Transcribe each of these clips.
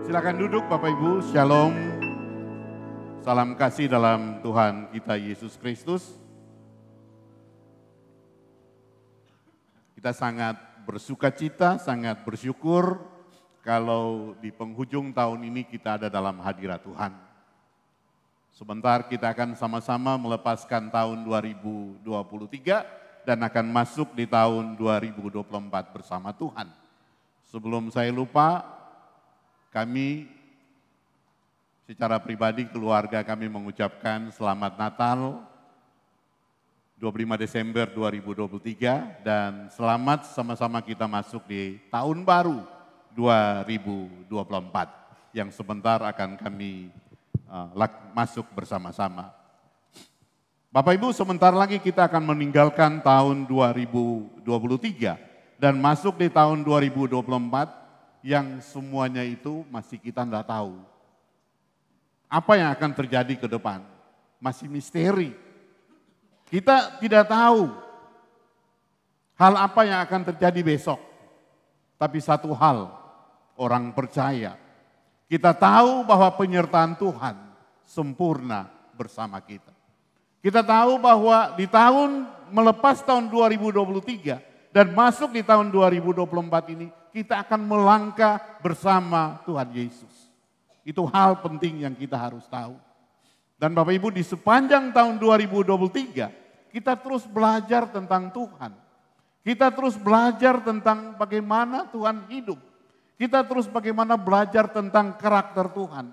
Silakan duduk Bapak Ibu, Shalom. Salam kasih dalam Tuhan kita Yesus Kristus. Kita sangat bersuka cita, sangat bersyukur kalau di penghujung tahun ini kita ada dalam hadirat Tuhan. Sebentar kita akan sama-sama melepaskan tahun 2023 dan akan masuk di tahun 2024 bersama Tuhan. Sebelum saya lupa, kami secara pribadi keluarga kami mengucapkan selamat Natal 25 Desember 2023 dan selamat sama-sama kita masuk di tahun baru 2024 yang sebentar akan kami masuk bersama-sama. Bapak Ibu, sebentar lagi kita akan meninggalkan tahun 2023 dan masuk di tahun 2024 yang semuanya itu masih kita tidak tahu. Apa yang akan terjadi ke depan? Masih misteri. Kita tidak tahu hal apa yang akan terjadi besok. Tapi satu hal, orang percaya. Kita tahu bahwa penyertaan Tuhan sempurna bersama kita. Kita tahu bahwa di tahun melepas tahun 2023 dan masuk di tahun 2024 ini, kita akan melangkah bersama Tuhan Yesus. Itu hal penting yang kita harus tahu. Dan Bapak Ibu, di sepanjang tahun 2023, kita terus belajar tentang Tuhan. Kita terus belajar tentang bagaimana Tuhan hidup. Kita terus bagaimana belajar tentang karakter Tuhan.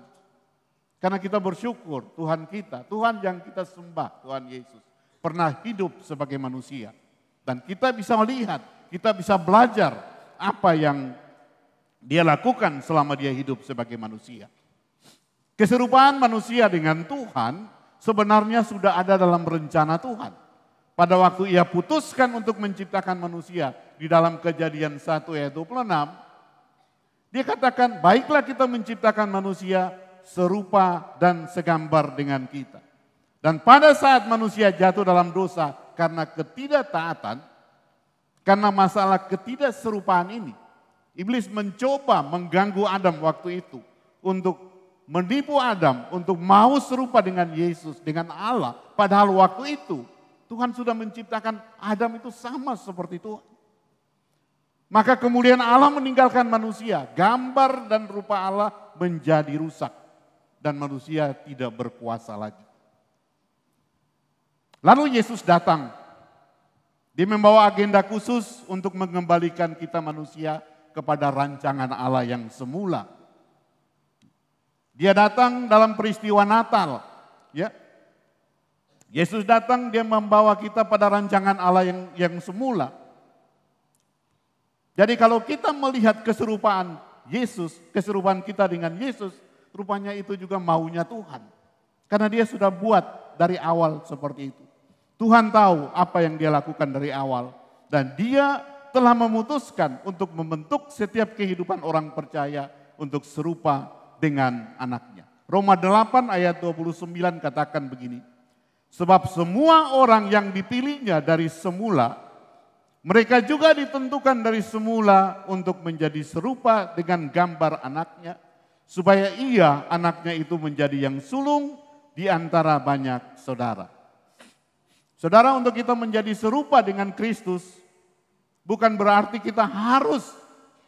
Karena kita bersyukur Tuhan kita, Tuhan yang kita sembah, Tuhan Yesus, pernah hidup sebagai manusia. Dan kita bisa melihat, kita bisa belajar apa yang dia lakukan selama dia hidup sebagai manusia. Keserupaan manusia dengan Tuhan sebenarnya sudah ada dalam rencana Tuhan. Pada waktu ia putuskan untuk menciptakan manusia di dalam Kejadian 1 ayat 26, dia katakan, baiklah kita menciptakan manusia serupa dan segambar dengan kita. Dan pada saat manusia jatuh dalam dosa karena ketidaktaatan, karena masalah ketidakserupaan ini, iblis mencoba mengganggu Adam waktu itu untuk menipu Adam untuk mau serupa dengan Yesus, dengan Allah. Padahal waktu itu Tuhan sudah menciptakan Adam itu sama seperti Tuhan. Maka kemudian Allah meninggalkan manusia, gambar dan rupa Allah menjadi rusak dan manusia tidak berkuasa lagi. Lalu Yesus datang. Dia membawa agenda khusus untuk mengembalikan kita manusia kepada rancangan Allah yang semula. Dia datang dalam peristiwa Natal. Ya. Yesus datang, dia membawa kita pada rancangan Allah yang semula. Jadi kalau kita melihat keserupaan Yesus, keserupaan kita dengan Yesus, rupanya itu juga maunya Tuhan. Karena dia sudah buat dari awal seperti itu. Tuhan tahu apa yang dia lakukan dari awal. Dan dia telah memutuskan untuk membentuk setiap kehidupan orang percaya untuk serupa dengan anaknya. Roma 8 ayat 29 katakan begini. Sebab semua orang yang dipilihnya dari semula, mereka juga ditentukan dari semula untuk menjadi serupa dengan gambar anaknya. Supaya ia, anaknya itu menjadi yang sulung di antara banyak saudara. Saudara, untuk kita menjadi serupa dengan Kristus bukan berarti kita harus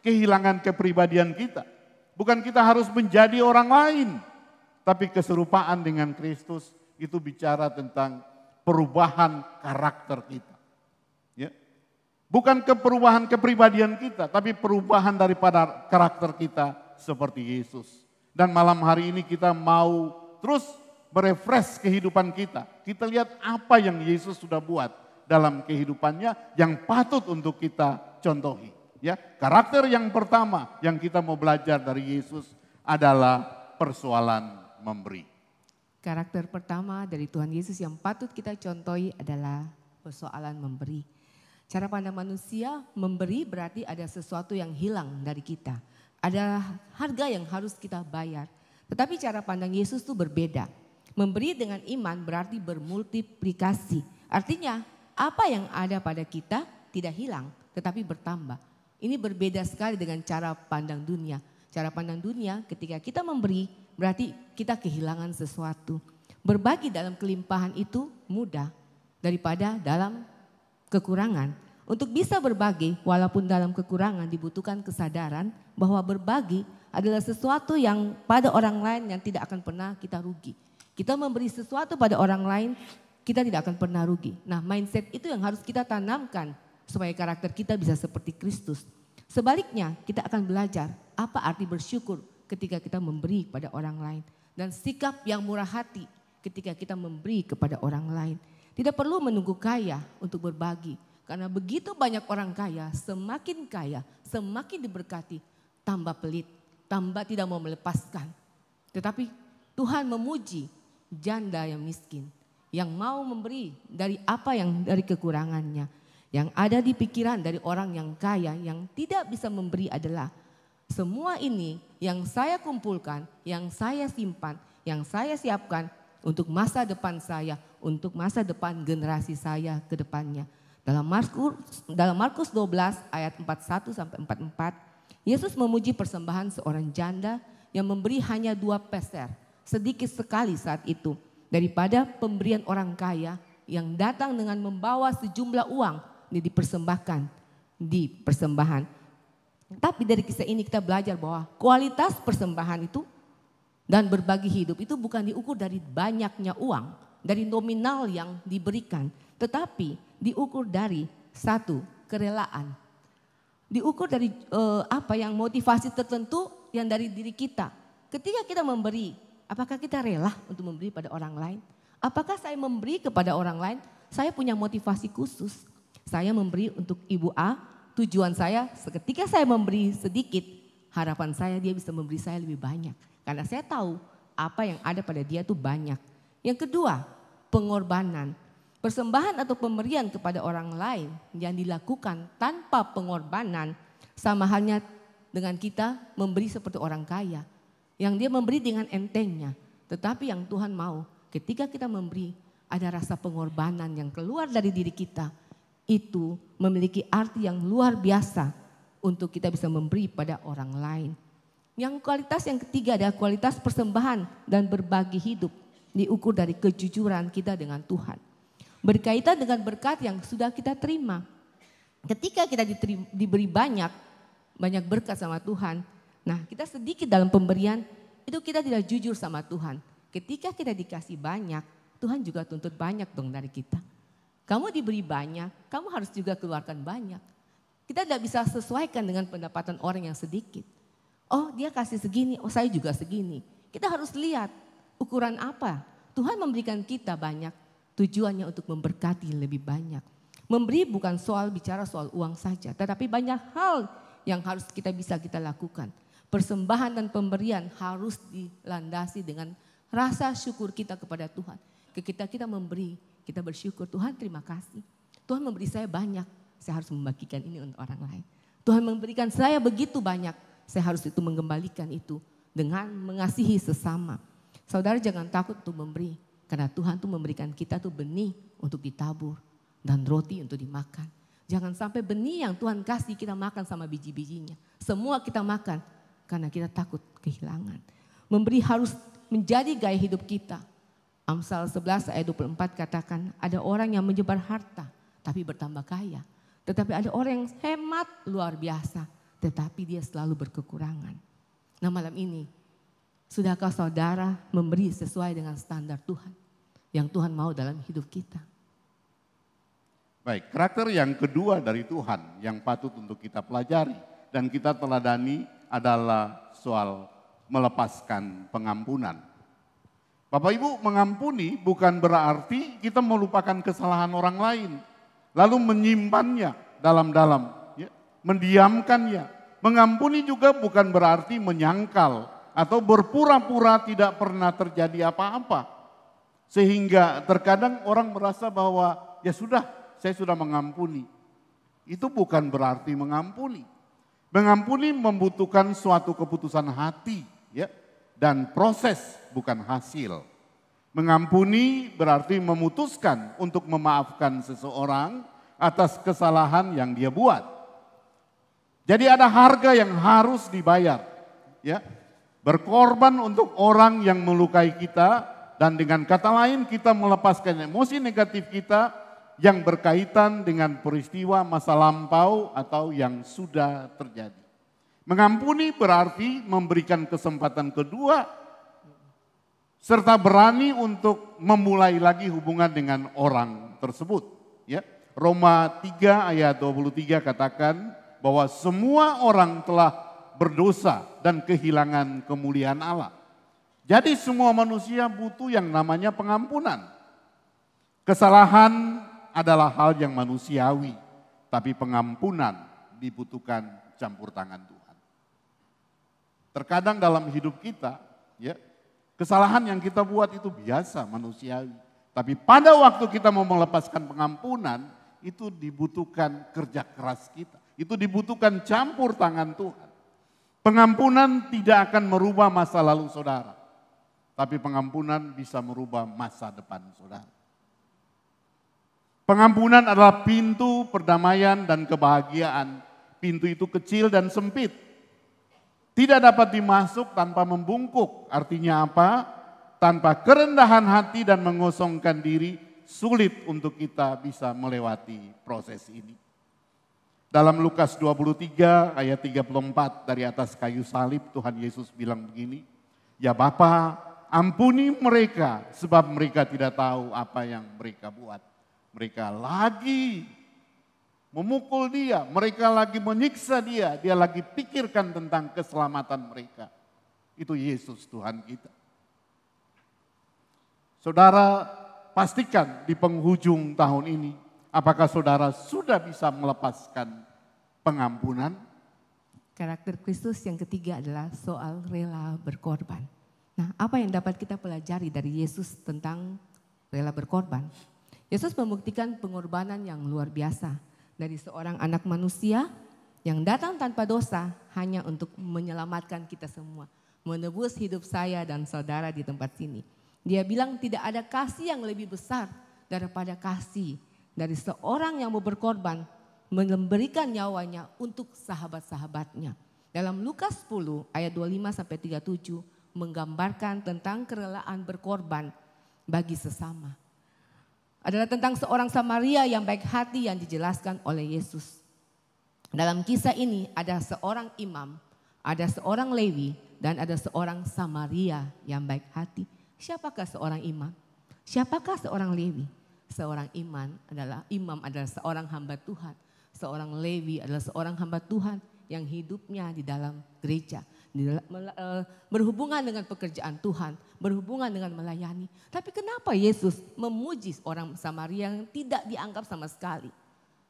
kehilangan kepribadian kita. Bukan kita harus menjadi orang lain. Tapi keserupaan dengan Kristus itu bicara tentang perubahan karakter kita. Ya. Bukan perubahan kepribadian kita, tapi perubahan daripada karakter kita seperti Yesus. Dan malam hari ini kita mau terus merefresh kehidupan kita. Kita lihat apa yang Yesus sudah buat dalam kehidupannya yang patut untuk kita contohi. Ya, karakter yang pertama yang kita mau belajar dari Yesus adalah persoalan memberi. Karakter pertama dari Tuhan Yesus yang patut kita contohi adalah persoalan memberi. Cara pandang manusia, memberi berarti ada sesuatu yang hilang dari kita. Ada harga yang harus kita bayar. Tetapi cara pandang Yesus itu berbeda. Memberi dengan iman berarti bermultiplikasi. Artinya apa yang ada pada kita tidak hilang tetapi bertambah. Ini berbeda sekali dengan cara pandang dunia. Cara pandang dunia ketika kita memberi berarti kita kehilangan sesuatu. Berbagi dalam kelimpahan itu mudah daripada dalam kekurangan. Untuk bisa berbagi walaupun dalam kekurangan dibutuhkan kesadaran bahwa berbagi adalah sesuatu yang pada orang lain yang tidak akan pernah kita rugi. Kita memberi sesuatu pada orang lain, kita tidak akan pernah rugi. Nah, mindset itu yang harus kita tanamkan supaya karakter kita bisa seperti Kristus. Sebaliknya, kita akan belajar apa arti bersyukur ketika kita memberi pada orang lain. Dan sikap yang murah hati ketika kita memberi kepada orang lain. Tidak perlu menunggu kaya untuk berbagi. Karena begitu banyak orang kaya, semakin diberkati, tambah pelit, tambah tidak mau melepaskan. Tetapi Tuhan memuji janda yang miskin, yang mau memberi dari apa yang dari kekurangannya. Yang ada di pikiran dari orang yang kaya yang tidak bisa memberi adalah semua ini yang saya kumpulkan, yang saya simpan, yang saya siapkan untuk masa depan saya, untuk masa depan generasi saya ke depannya. Dalam Markus 12 ayat 41 sampai 44, Yesus memuji persembahan seorang janda yang memberi hanya 2 peser, sedikit sekali saat itu, daripada pemberian orang kaya yang datang dengan membawa sejumlah uang dipersembahkan di persembahan. Tapi dari kisah ini kita belajar bahwa kualitas persembahan itu dan berbagi hidup itu bukan diukur dari banyaknya uang, dari nominal yang diberikan, tetapi diukur dari satu, kerelaan. Diukur dari apa yang motivasi tertentu yang dari diri kita. Ketika kita memberi, apakah kita rela untuk memberi pada orang lain? Apakah saya memberi kepada orang lain, saya punya motivasi khusus. Saya memberi untuk Ibu A, tujuan saya ketika saya memberi sedikit, harapan saya dia bisa memberi saya lebih banyak. Karena saya tahu apa yang ada pada dia itu banyak. Yang kedua, pengorbanan. Persembahan atau pemberian kepada orang lain yang dilakukan tanpa pengorbanan sama halnya dengan kita memberi seperti orang kaya. Yang dia memberi dengan entengnya. Tetapi yang Tuhan mau ketika kita memberi ada rasa pengorbanan yang keluar dari diri kita. Itu memiliki arti yang luar biasa untuk kita bisa memberi pada orang lain. Yang kualitas yang ketiga adalah kualitas persembahan dan berbagi hidup diukur dari kejujuran kita dengan Tuhan. Berkaitan dengan berkat yang sudah kita terima. Ketika kita diberi banyak berkat sama Tuhan. Nah, kita sedikit dalam pemberian itu kita tidak jujur sama Tuhan. Ketika kita dikasih banyak, Tuhan juga tuntut banyak dong dari kita. Kamu diberi banyak, kamu harus juga keluarkan banyak. Kita tidak bisa sesuaikan dengan pendapatan orang yang sedikit. Oh, dia kasih segini, oh saya juga segini. Kita harus lihat ukuran apa. Tuhan memberikan kita banyak, tujuannya untuk memberkati lebih banyak. Memberi bukan bicara soal uang saja, tetapi banyak hal yang harus kita lakukan. Persembahan dan pemberian harus dilandasi dengan rasa syukur kita kepada Tuhan. Ketika kita memberi, kita bersyukur, Tuhan terima kasih. Tuhan memberi saya banyak, saya harus membagikan ini untuk orang lain. Tuhan memberikan saya begitu banyak, saya harus itu mengembalikan itu dengan mengasihi sesama. Saudara jangan takut untuk memberi, karena Tuhan tuh memberikan kita tuh benih untuk ditabur dan roti untuk dimakan. Jangan sampai benih yang Tuhan kasih kita makan sama biji-bijinya. Semua kita makan karena kita takut kehilangan. Memberi harus menjadi gaya hidup kita. Amsal 11 ayat 24 katakan ada orang yang menyebar harta tapi bertambah kaya. Tetapi ada orang yang hemat luar biasa tetapi dia selalu berkekurangan. Nah malam ini sudahkah saudara memberi sesuai dengan standar Tuhan yang Tuhan mau dalam hidup kita? Baik, karakter yang kedua dari Tuhan yang patut untuk kita pelajari dan kita teladani adalah soal melepaskan pengampunan. Bapak Ibu, mengampuni bukan berarti kita melupakan kesalahan orang lain, lalu menyimpannya dalam-dalam, ya, mendiamkannya. Mengampuni juga bukan berarti menyangkal atau berpura-pura tidak pernah terjadi apa-apa. Sehingga terkadang orang merasa bahwa ya sudah, saya sudah mengampuni. Itu bukan berarti mengampuni. Mengampuni membutuhkan suatu keputusan hati, ya. Dan proses bukan hasil. Mengampuni berarti memutuskan untuk memaafkan seseorang atas kesalahan yang dia buat. Jadi ada harga yang harus dibayar. ya. Berkorban untuk orang yang melukai kita, dan dengan kata lain kita melepaskan emosi negatif kita yang berkaitan dengan peristiwa masa lampau atau yang sudah terjadi. Mengampuni berarti memberikan kesempatan kedua serta berani untuk memulai lagi hubungan dengan orang tersebut. Ya. Roma 3 ayat 23 katakan bahwa semua orang telah berdosa dan kehilangan kemuliaan Allah. Jadi semua manusia butuh yang namanya pengampunan. Kesalahan adalah hal yang manusiawi, tapi pengampunan dibutuhkan campur tangan Tuhan. Terkadang dalam hidup kita, ya, kesalahan yang kita buat itu biasa manusiawi. Tapi pada waktu kita mau melepaskan pengampunan, itu dibutuhkan kerja keras kita. Itu dibutuhkan campur tangan Tuhan. Pengampunan tidak akan merubah masa lalu saudara, tapi pengampunan bisa merubah masa depan saudara. Pengampunan adalah pintu perdamaian dan kebahagiaan. Pintu itu kecil dan sempit. Tidak dapat dimasuk tanpa membungkuk. Artinya apa? Tanpa kerendahan hati dan mengosongkan diri, sulit untuk kita bisa melewati proses ini. Dalam Lukas 23 ayat 34 dari atas kayu salib Tuhan Yesus bilang begini, "Ya Bapa, ampuni mereka sebab mereka tidak tahu apa yang mereka buat." Mereka lagi memukul dia, mereka lagi menyiksa dia, dia lagi pikirkan tentang keselamatan mereka. Itu Yesus Tuhan kita. Saudara, pastikan di penghujung tahun ini, apakah saudara sudah bisa melepaskan pengampunan? Karakter Kristus yang ketiga adalah soal rela berkorban. Nah, apa yang dapat kita pelajari dari Yesus tentang rela berkorban? Yesus membuktikan pengorbanan yang luar biasa dari seorang anak manusia yang datang tanpa dosa hanya untuk menyelamatkan kita semua, menebus hidup saya dan saudara di tempat sini. Dia bilang tidak ada kasih yang lebih besar daripada kasih dari seorang yang mau berkorban, memberikan nyawanya untuk sahabat-sahabatnya. Dalam Lukas 10 ayat 25-37 menggambarkan tentang kerelaan berkorban bagi sesama. Adalah tentang seorang Samaria yang baik hati yang dijelaskan oleh Yesus. Dalam kisah ini ada seorang imam, ada seorang Lewi, dan ada seorang Samaria yang baik hati. Siapakah seorang imam? Siapakah seorang Lewi? Seorang imam adalah seorang hamba Tuhan. Seorang Lewi adalah seorang hamba Tuhan yang hidupnya di dalam gereja. Berhubungan dengan pekerjaan Tuhan, berhubungan dengan melayani. Tapi kenapa Yesus memuji orang Samaria yang tidak dianggap sama sekali?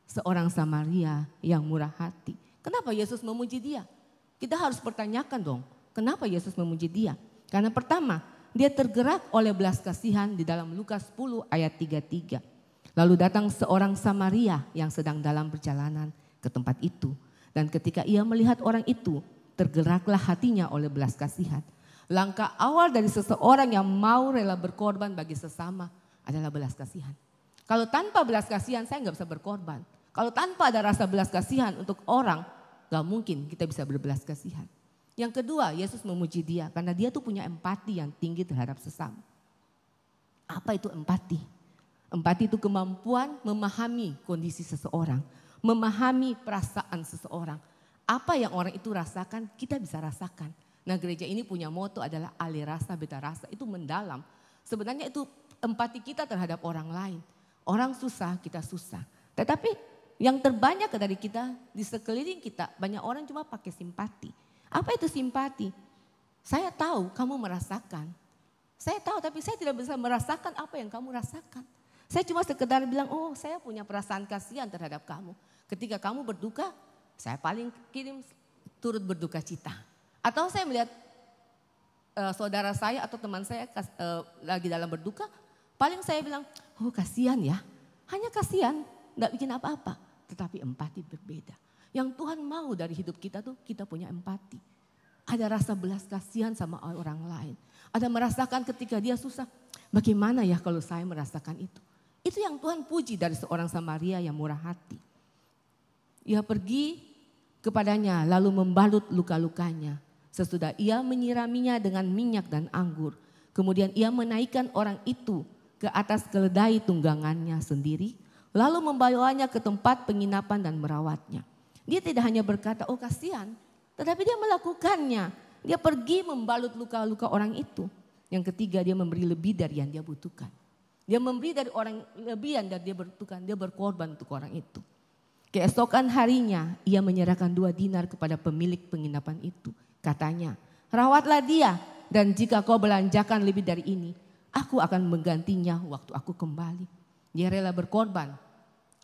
Seorang Samaria yang murah hati. Kenapa Yesus memuji dia? Kita harus pertanyakan dong, kenapa Yesus memuji dia? Karena pertama, dia tergerak oleh belas kasihan di dalam Lukas 10 ayat 33. Lalu datang seorang Samaria yang sedang dalam perjalanan ke tempat itu. Dan ketika ia melihat orang itu, tergeraklah hatinya oleh belas kasihan. Langkah awal dari seseorang yang mau rela berkorban bagi sesama adalah belas kasihan. Kalau tanpa belas kasihan saya nggak bisa berkorban. Kalau tanpa ada rasa belas kasihan untuk orang, nggak mungkin kita bisa berbelas kasihan. Yang kedua, Yesus memuji dia karena dia tuh punya empati yang tinggi terhadap sesama. Apa itu empati? Empati itu kemampuan memahami kondisi seseorang, memahami perasaan seseorang. Apa yang orang itu rasakan, kita bisa rasakan. Nah, gereja ini punya moto adalah alih rasa beta rasa, itu mendalam. Sebenarnya itu empati kita terhadap orang lain. Orang susah, kita susah. Tetapi yang terbanyak dari kita, di sekeliling kita, banyak orang cuma pakai simpati. Apa itu simpati? Saya tahu kamu merasakan. Saya tahu tapi saya tidak bisa merasakan apa yang kamu rasakan. Saya cuma sekedar bilang, oh saya punya perasaan kasihan terhadap kamu. Ketika kamu berduka, saya paling kirim turut berduka cita. Atau saya melihat saudara saya atau teman saya lagi dalam berduka, paling saya bilang, oh kasihan ya. Hanya kasihan, gak bikin apa-apa. Tetapi empati berbeda. Yang Tuhan mau dari hidup kita tuh kita punya empati. Ada rasa belas kasihan sama orang lain. Ada merasakan ketika dia susah, bagaimana ya kalau saya merasakan itu. Itu yang Tuhan puji dari seorang Samaria yang murah hati. Ia pergi kepadanya lalu membalut luka-lukanya. Sesudah ia menyiraminya dengan minyak dan anggur, kemudian ia menaikkan orang itu ke atas keledai tunggangannya sendiri, lalu membawanya ke tempat penginapan dan merawatnya. Dia tidak hanya berkata, oh kasihan, tetapi dia melakukannya. Dia pergi membalut luka-luka orang itu. Yang ketiga, dia memberi lebih dari yang dia butuhkan. Dia memberi dari orang lebih yang dia butuhkan, dia berkorban untuk orang itu. Keesokan harinya, ia menyerahkan 2 dinar kepada pemilik penginapan itu. Katanya, rawatlah dia, dan jika kau belanjakan lebih dari ini, aku akan menggantinya waktu aku kembali. Dia rela berkorban,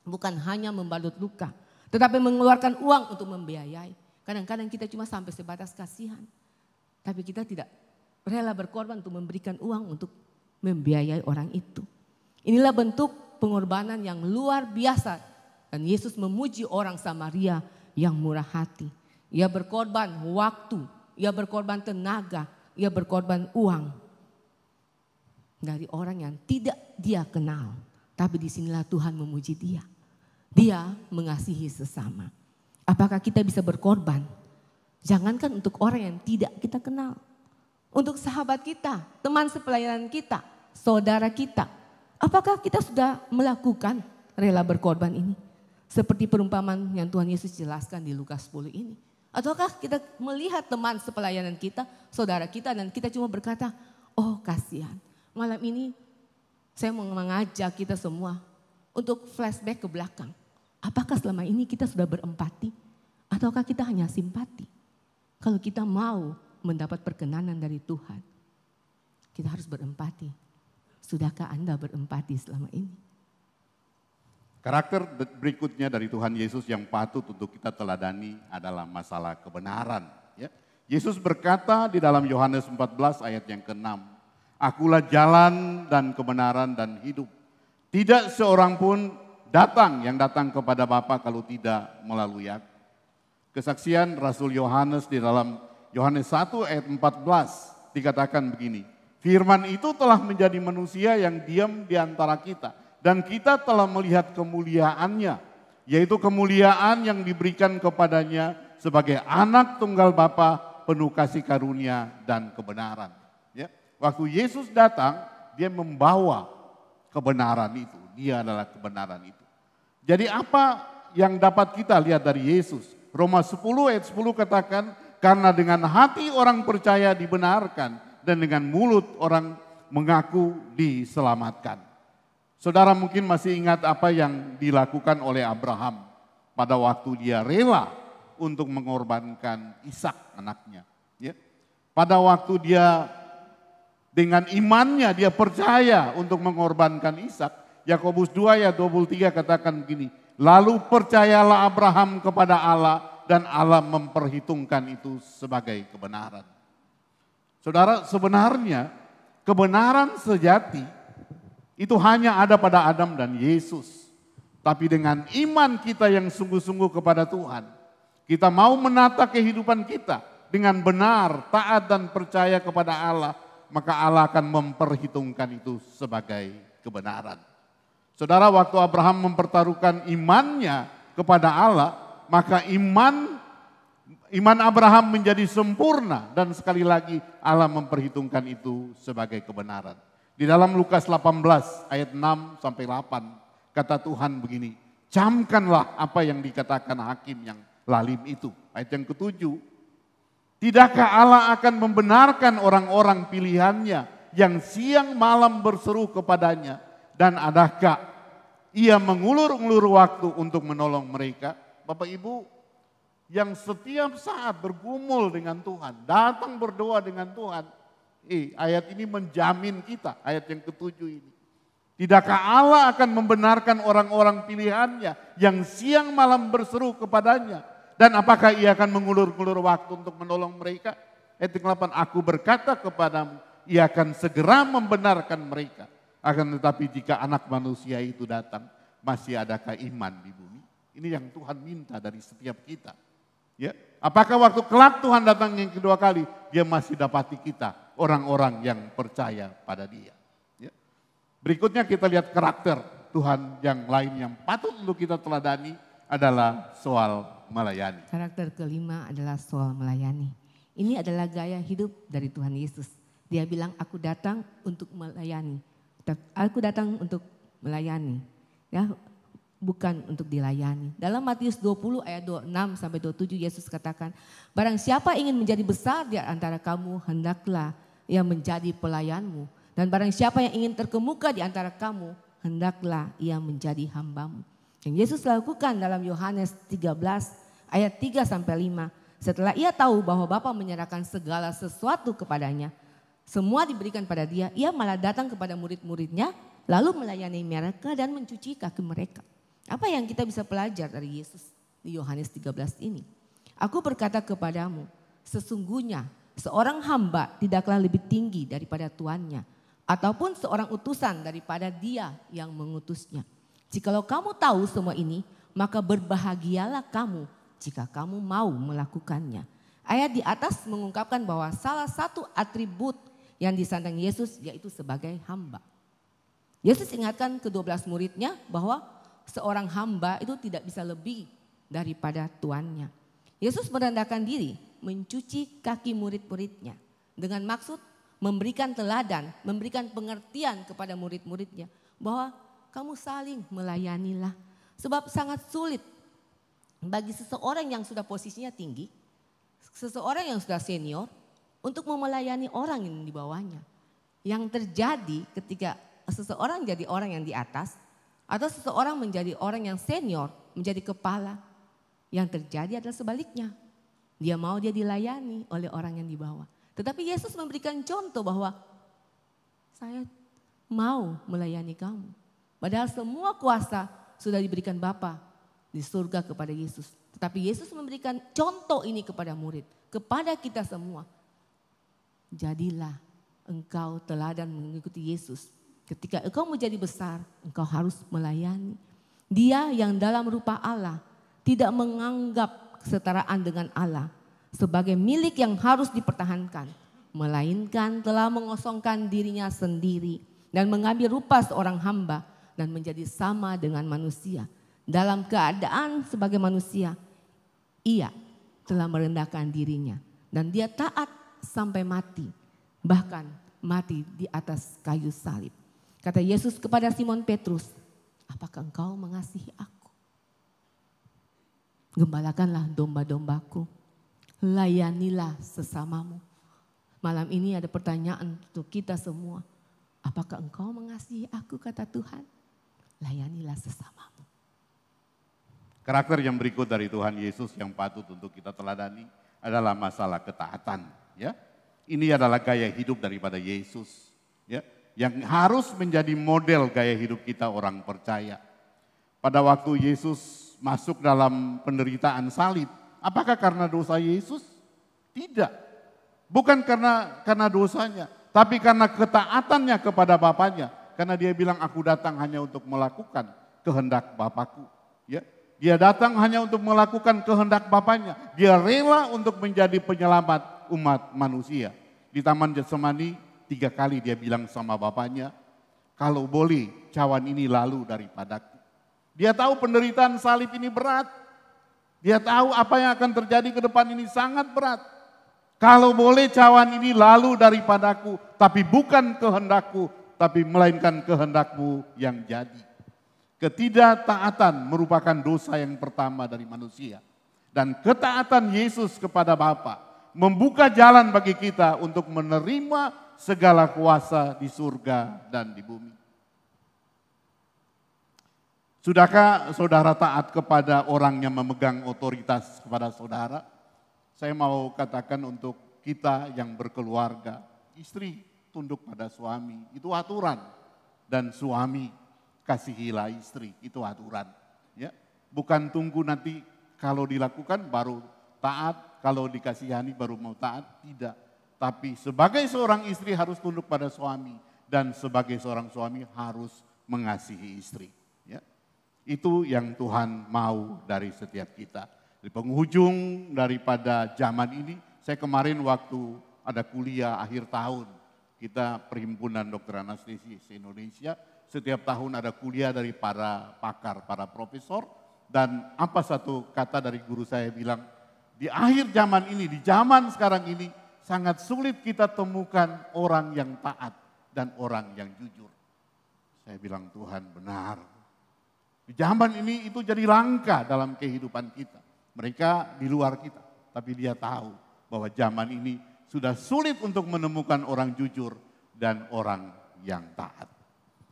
bukan hanya membalut luka, tetapi mengeluarkan uang untuk membiayai. Kadang-kadang kita cuma sampai sebatas kasihan, tapi kita tidak rela berkorban untuk memberikan uang untuk membiayai orang itu. Inilah bentuk pengorbanan yang luar biasa, dan Yesus memuji orang Samaria yang murah hati. Ia berkorban waktu, ia berkorban tenaga, ia berkorban uang dari orang yang tidak dia kenal. Tapi disinilah Tuhan memuji dia. Dia mengasihi sesama. Apakah kita bisa berkorban? Jangankan untuk orang yang tidak kita kenal. Untuk sahabat kita, teman sepelayanan kita, saudara kita. Apakah kita sudah melakukan rela berkorban ini? Seperti perumpamaan yang Tuhan Yesus jelaskan di Lukas 10 ini. Ataukah kita melihat teman sepelayanan kita, saudara kita, dan kita cuma berkata, oh kasihan. Malam ini saya mau mengajak kita semua untuk flashback ke belakang. Apakah selama ini kita sudah berempati? Ataukah kita hanya simpati? Kalau kita mau mendapat perkenanan dari Tuhan, kita harus berempati. Sudahkah Anda berempati selama ini? Karakter berikutnya dari Tuhan Yesus yang patut untuk kita teladani adalah masalah kebenaran. Ya. Yesus berkata di dalam Yohanes 14 ayat yang ke-6, Akulah jalan dan kebenaran dan hidup. Tidak seorang pun yang datang kepada Bapa kalau tidak melalui aku. Kesaksian Rasul Yohanes di dalam Yohanes 1 ayat 14 dikatakan begini, Firman itu telah menjadi manusia yang diam di antara kita. Dan kita telah melihat kemuliaannya, yaitu kemuliaan yang diberikan kepadanya sebagai anak tunggal Bapa, penuh kasih karunia dan kebenaran. Ya. Waktu Yesus datang, dia membawa kebenaran itu. Dia adalah kebenaran itu. Jadi apa yang dapat kita lihat dari Yesus? Roma 10 ayat 10 katakan, karena dengan hati orang percaya dibenarkan dan dengan mulut orang mengaku diselamatkan. Saudara mungkin masih ingat apa yang dilakukan oleh Abraham pada waktu dia rela untuk mengorbankan Ishak anaknya. Ya. Pada waktu dia dengan imannya dia percaya untuk mengorbankan Ishak. Yakobus 2 ayat 23 katakan begini, lalu percayalah Abraham kepada Allah dan Allah memperhitungkan itu sebagai kebenaran. Saudara, sebenarnya kebenaran sejati itu hanya ada pada Adam dan Yesus. Tapi dengan iman kita yang sungguh-sungguh kepada Tuhan, kita mau menata kehidupan kita dengan benar, taat dan percaya kepada Allah, maka Allah akan memperhitungkan itu sebagai kebenaran. Saudara, waktu Abraham mempertaruhkan imannya kepada Allah, maka iman Abraham menjadi sempurna dan sekali lagi Allah memperhitungkan itu sebagai kebenaran. Di dalam Lukas 18 ayat 6 sampai 8 kata Tuhan begini, camkanlah apa yang dikatakan hakim yang lalim itu. Ayat yang ke-7, tidakkah Allah akan membenarkan orang-orang pilihannya yang siang malam berseru kepadanya, dan adakah ia mengulur-ulur waktu untuk menolong mereka? Bapak Ibu yang setiap saat bergumul dengan Tuhan, datang berdoa dengan Tuhan, ayat ini menjamin kita, ayat yang ke-7 ini. Tidakkah Allah akan membenarkan orang-orang pilihannya yang siang malam berseru kepadanya? Dan apakah ia akan mengulur-ulur waktu untuk menolong mereka? Ayat yang ke-8, aku berkata kepadamu, ia akan segera membenarkan mereka. Akan tetapi jika anak manusia itu datang, masih adakah iman di bumi? Ini yang Tuhan minta dari setiap kita. Ya, apakah waktu kelak Tuhan datang yang kedua kali, dia masih dapati kita, orang-orang yang percaya pada dia. Ya. Berikutnya kita lihat karakter Tuhan yang lain yang patut untuk kita teladani adalah soal melayani. Karakter kelima adalah soal melayani. Ini adalah gaya hidup dari Tuhan Yesus. Dia bilang, aku datang untuk melayani. Aku datang untuk melayani. Ya, bukan untuk dilayani. Dalam Matius 20 ayat 26 sampai 27 Yesus katakan, barang siapa ingin menjadi besar di antara kamu, hendaklah ia menjadi pelayanmu. Dan barang siapa yang ingin terkemuka di antara kamu, hendaklah ia menjadi hambamu. Yang Yesus lakukan dalam Yohanes 13 ayat 3 sampai 5. Setelah ia tahu bahwa Bapa menyerahkan segala sesuatu kepadanya, semua diberikan pada dia, ia malah datang kepada murid-muridnya, lalu melayani mereka dan mencuci kaki mereka. Apa yang kita bisa pelajar dari Yesus di Yohanes 13 ini? Aku berkata kepadamu, sesungguhnya seorang hamba tidaklah lebih tinggi daripada tuannya, ataupun seorang utusan daripada dia yang mengutusnya. Jikalau kamu tahu semua ini, maka berbahagialah kamu jika kamu mau melakukannya. Ayat di atas mengungkapkan bahwa salah satu atribut yang disandang Yesus yaitu sebagai hamba. Yesus ingatkan ke-12 muridnya bahwa seorang hamba itu tidak bisa lebih daripada tuannya. Yesus merendahkan diri, mencuci kaki murid-muridnya dengan maksud memberikan teladan, memberikan pengertian kepada murid-muridnya bahwa kamu saling melayanilah. Sebab sangat sulit bagi seseorang yang sudah posisinya tinggi, seseorang yang sudah senior untuk melayani orang yang di bawahnya. Yang terjadi ketika seseorang jadi orang yang di atas atau seseorang menjadi orang yang senior, menjadi kepala, yang terjadi adalah sebaliknya. Dia mau dia dilayani oleh orang yang di bawah. Tetapi Yesus memberikan contoh bahwa saya mau melayani kamu. Padahal semua kuasa sudah diberikan Bapa di surga kepada Yesus. Tetapi Yesus memberikan contoh ini kepada murid, kepada kita semua. Jadilah engkau teladan mengikuti Yesus. Ketika engkau menjadi besar, engkau harus melayani. Dia yang dalam rupa Allah tidak menganggap kesetaraan dengan Allah sebagai milik yang harus dipertahankan, melainkan telah mengosongkan dirinya sendiri dan mengambil rupa seorang hamba dan menjadi sama dengan manusia. Dalam keadaan sebagai manusia, ia telah merendahkan dirinya dan dia taat sampai mati, bahkan mati di atas kayu salib. Kata Yesus kepada Simon Petrus, apakah engkau mengasihi aku? Gembalakanlah domba-dombaku, layanilah sesamamu. Malam ini ada pertanyaan untuk kita semua. Apakah engkau mengasihi aku, kata Tuhan? Layanilah sesamamu. Karakter yang berikut dari Tuhan Yesus yang patut untuk kita teladani adalah masalah ketaatan. Ya, ini adalah gaya hidup daripada Yesus. Ya, yang harus menjadi model gaya hidup kita orang percaya. Pada waktu Yesus masuk dalam penderitaan salib, apakah karena dosa Yesus? Tidak. Bukan karena dosanya, tapi karena ketaatannya kepada Bapaknya. Karena dia bilang, aku datang hanya untuk melakukan kehendak Bapakku. Ya, dia datang hanya untuk melakukan kehendak Bapaknya. Dia rela untuk menjadi penyelamat umat manusia. Di Taman Getsemani 3 kali dia bilang sama Bapaknya, kalau boleh cawan ini lalu daripadaku. Dia tahu penderitaan salib ini berat. Dia tahu apa yang akan terjadi ke depan ini sangat berat. Kalau boleh cawan ini lalu daripadaku, tapi bukan kehendakku, tapi melainkan kehendakmu yang jadi. Ketidaktaatan merupakan dosa yang pertama dari manusia. Dan ketaatan Yesus kepada Bapa membuka jalan bagi kita untuk menerima segala kuasa di surga dan di bumi. Sudahkah saudara taat kepada orang yang memegang otoritas kepada saudara? Saya mau katakan untuk kita yang berkeluarga, istri tunduk pada suami, itu aturan. Dan suami kasihilah istri, itu aturan. Ya, bukan tunggu nanti kalau dilakukan baru taat, kalau dikasihani baru mau taat, tidak. Tapi sebagai seorang istri harus tunduk pada suami dan sebagai seorang suami harus mengasihi istri. Ya, itu yang Tuhan mau dari setiap kita. Di penghujung daripada zaman ini, saya kemarin waktu ada kuliah akhir tahun, kita Perhimpunan Dokter Anestesis Indonesia, setiap tahun ada kuliah dari para pakar, para profesor, dan apa satu kata dari guru saya bilang, Di akhir zaman ini, di zaman sekarang ini, sangat sulit kita temukan orang yang taat dan orang yang jujur. Saya bilang Tuhan benar. Di zaman ini itu jadi langka dalam kehidupan kita. Mereka di luar kita, tapi dia tahu bahwa zaman ini sudah sulit untuk menemukan orang jujur dan orang yang taat.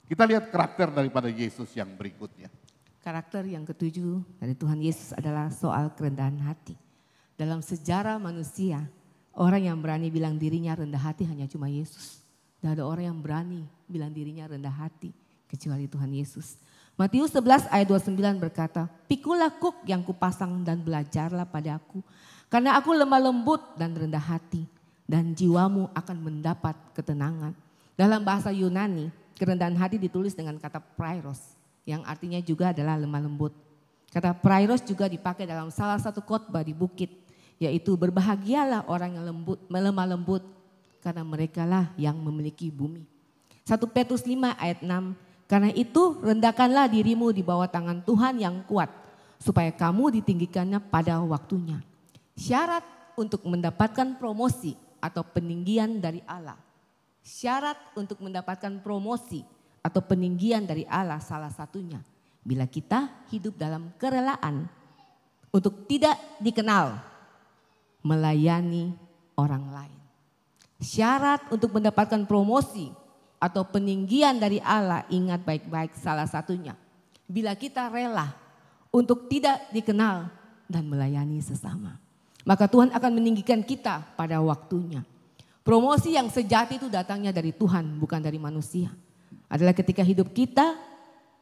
Kita lihat karakter daripada Yesus yang berikutnya. Karakter yang ketujuh dari Tuhan Yesus adalah soal kerendahan hati. Dalam sejarah manusia, orang yang berani bilang dirinya rendah hati hanya cuma Yesus. Tidak ada orang yang berani bilang dirinya rendah hati kecuali Tuhan Yesus. Matius 11 ayat 29 berkata, "Pikulah kuk yang kupasang dan belajarlah pada aku, karena aku lemah lembut dan rendah hati, dan jiwamu akan mendapat ketenangan." Dalam bahasa Yunani, kerendahan hati ditulis dengan kata prairos, yang artinya juga adalah lemah lembut. Kata prairos juga dipakai dalam salah satu khotbah di bukit, yaitu berbahagialah orang yang lemah lembut, karena merekalah yang memiliki bumi. 1 Petrus 5 ayat 6, "Karena itu rendahkanlah dirimu di bawah tangan Tuhan yang kuat, supaya kamu ditinggikannya pada waktunya." Syarat untuk mendapatkan promosi atau peninggian dari Allah. Syarat untuk mendapatkan promosi atau peninggian dari Allah salah satunya, bila kita hidup dalam kerelaan untuk tidak dikenal, melayani orang lain. Syarat untuk mendapatkan promosi atau peninggian dari Allah, ingat baik-baik salah satunya, bila kita rela untuk tidak dikenal dan melayani sesama. Maka Tuhan akan meninggikan kita pada waktunya. Promosi yang sejati itu datangnya dari Tuhan, bukan dari manusia. Adalah ketika hidup kita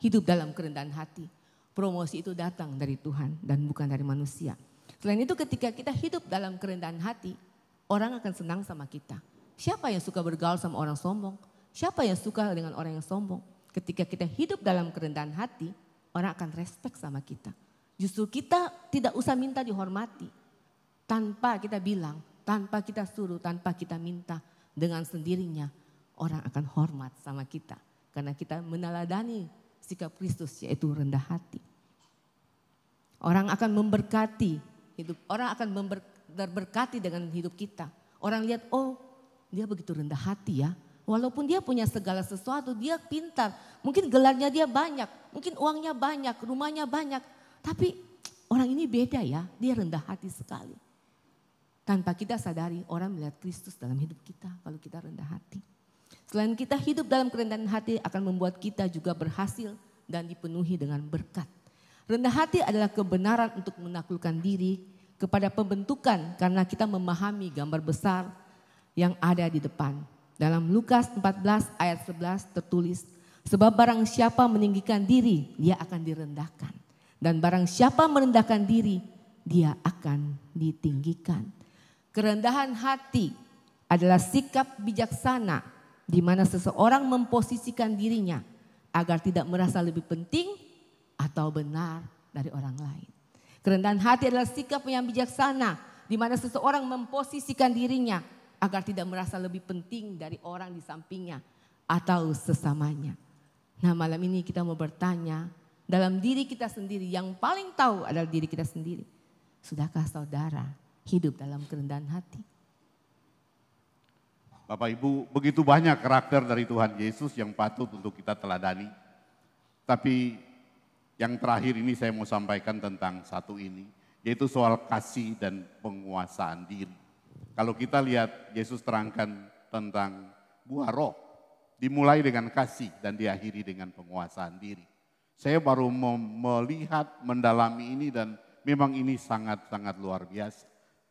hidup dalam kerendahan hati. Promosi itu datang dari Tuhan dan bukan dari manusia. Selain itu ketika kita hidup dalam kerendahan hati, orang akan senang sama kita. Siapa yang suka bergaul sama orang sombong? Siapa yang suka dengan orang yang sombong? Ketika kita hidup dalam kerendahan hati, orang akan respect sama kita. Justru kita tidak usah minta dihormati. Tanpa kita bilang, tanpa kita suruh, tanpa kita minta, dengan sendirinya orang akan hormat sama kita. Karena kita meneladani sikap Kristus, yaitu rendah hati. Orang akan memberkati hidup, orang akan berberkati dengan hidup kita. Orang lihat, oh dia begitu rendah hati ya. Walaupun dia punya segala sesuatu, dia pintar. Mungkin gelarnya dia banyak, mungkin uangnya banyak, rumahnya banyak. Tapi orang ini beda ya, dia rendah hati sekali. Tanpa kita sadari, orang melihat Kristus dalam hidup kita kalau kita rendah hati. Selain kita hidup dalam kerendahan hati akan membuat kita juga berhasil dan dipenuhi dengan berkat. Rendah hati adalah kebenaran untuk menaklukkan diri kepada pembentukan karena kita memahami gambar besar yang ada di depan. Dalam Lukas 14 ayat 11 tertulis, "Sebab barang siapa meninggikan diri, dia akan direndahkan. Dan barang siapa merendahkan diri, dia akan ditinggikan." Kerendahan hati adalah sikap bijaksana di mana seseorang memposisikan dirinya agar tidak merasa lebih penting atau benar dari orang lain. Kerendahan hati adalah sikap yang bijaksana di mana seseorang memposisikan dirinya agar tidak merasa lebih penting dari orang di sampingnya atau sesamanya. Nah, malam ini kita mau bertanya, dalam diri kita sendiri yang paling tahu adalah diri kita sendiri. Sudahkah saudara hidup dalam kerendahan hati? Bapak Ibu, begitu banyak karakter dari Tuhan Yesus yang patut untuk kita teladani. Tapi yang terakhir ini saya mau sampaikan tentang satu ini, yaitu soal kasih dan penguasaan diri. Kalau kita lihat Yesus terangkan tentang buah roh, dimulai dengan kasih dan diakhiri dengan penguasaan diri. Saya baru melihat, mendalami ini dan memang ini sangat-sangat luar biasa.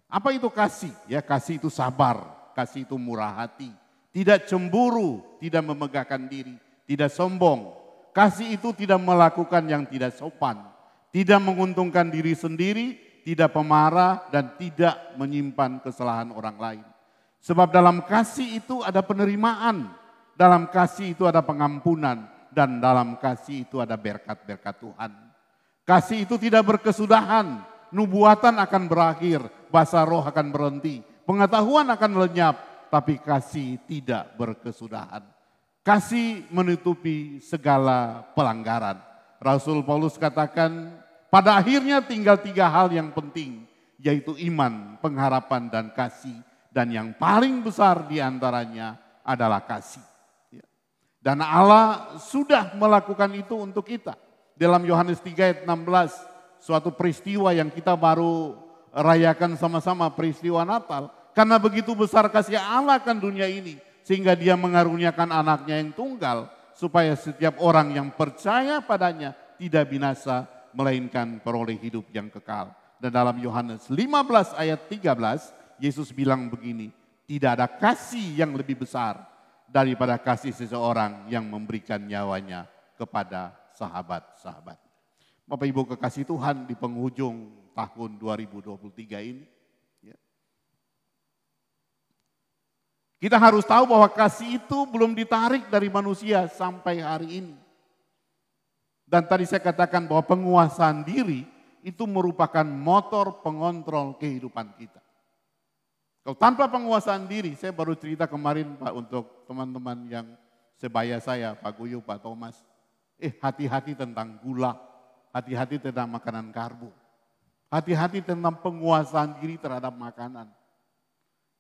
Apa itu kasih? Ya, kasih itu sabar, kasih itu murah hati, tidak cemburu, tidak memegahkan diri, tidak sombong. Kasih itu tidak melakukan yang tidak sopan, tidak menguntungkan diri sendiri, tidak pemarah dan tidak menyimpan kesalahan orang lain. Sebab dalam kasih itu ada penerimaan, dalam kasih itu ada pengampunan, dan dalam kasih itu ada berkat-berkat Tuhan. Kasih itu tidak berkesudahan, nubuatan akan berakhir, bahasa roh akan berhenti, pengetahuan akan lenyap, tapi kasih tidak berkesudahan. Kasih menutupi segala pelanggaran. Rasul Paulus katakan, pada akhirnya tinggal 3 hal yang penting. yaitu iman, pengharapan, dan kasih. Dan yang paling besar di antaranya adalah kasih. Dan Allah sudah melakukan itu untuk kita. Dalam Yohanes 3 ayat 16, suatu peristiwa yang kita baru rayakan sama-sama, peristiwa Natal. Karena begitu besar kasih Allah akan dunia ini, sehingga Dia mengaruniakan anaknya yang tunggal, supaya setiap orang yang percaya padanya tidak binasa, melainkan peroleh hidup yang kekal. Dan dalam Yohanes 15 ayat 13, Yesus bilang begini, tidak ada kasih yang lebih besar daripada kasih seseorang yang memberikan nyawanya kepada sahabat-sahabat. Bapak Ibu kekasih Tuhan, di penghujung tahun 2023 ini, kita harus tahu bahwa kasih itu belum ditarik dari manusia sampai hari ini. Dan tadi saya katakan bahwa penguasaan diri itu merupakan motor pengontrol kehidupan kita. Kalau tanpa penguasaan diri, saya baru cerita kemarin Pak untuk teman-teman yang sebaya saya, Pak Guyu, Pak Thomas. Hati-hati tentang gula, hati-hati tentang makanan karbo. Hati-hati tentang penguasaan diri terhadap makanan.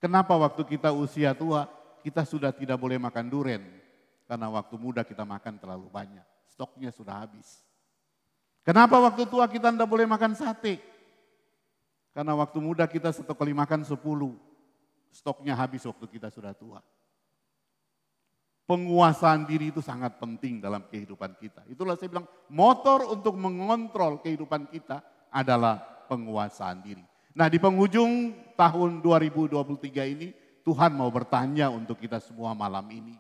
Kenapa waktu kita usia tua, kita sudah tidak boleh makan durian? Karena waktu muda kita makan terlalu banyak, stoknya sudah habis. Kenapa waktu tua kita tidak boleh makan sate? Karena waktu muda kita satu kali makan 10, stoknya habis waktu kita sudah tua. Penguasaan diri itu sangat penting dalam kehidupan kita. Itulah saya bilang motor untuk mengontrol kehidupan kita adalah penguasaan diri. Nah di penghujung tahun 2023 ini Tuhan mau bertanya untuk kita semua malam ini.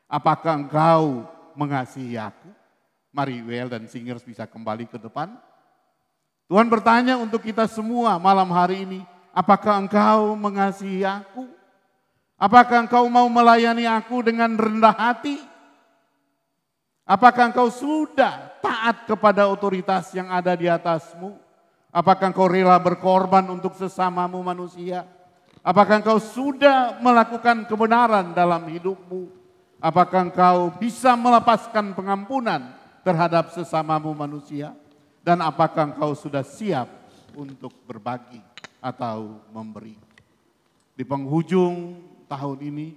Apakah engkau mengasihi aku? Mari WL dan Singers bisa kembali ke depan. Tuhan bertanya untuk kita semua malam hari ini. Apakah engkau mengasihi aku? Apakah engkau mau melayani aku dengan rendah hati? Apakah engkau sudah taat kepada otoritas yang ada di atasmu? Apakah engkau rela berkorban untuk sesamamu manusia? Apakah engkau sudah melakukan kebenaran dalam hidupmu? Apakah engkau bisa melepaskan pengampunan terhadap sesamamu manusia? Dan apakah engkau sudah siap untuk berbagi atau memberi? Di penghujung tahun ini,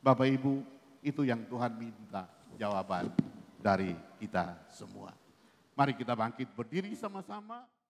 Bapak Ibu, itu yang Tuhan minta jawaban dari kita semua. Mari kita bangkit berdiri sama-sama.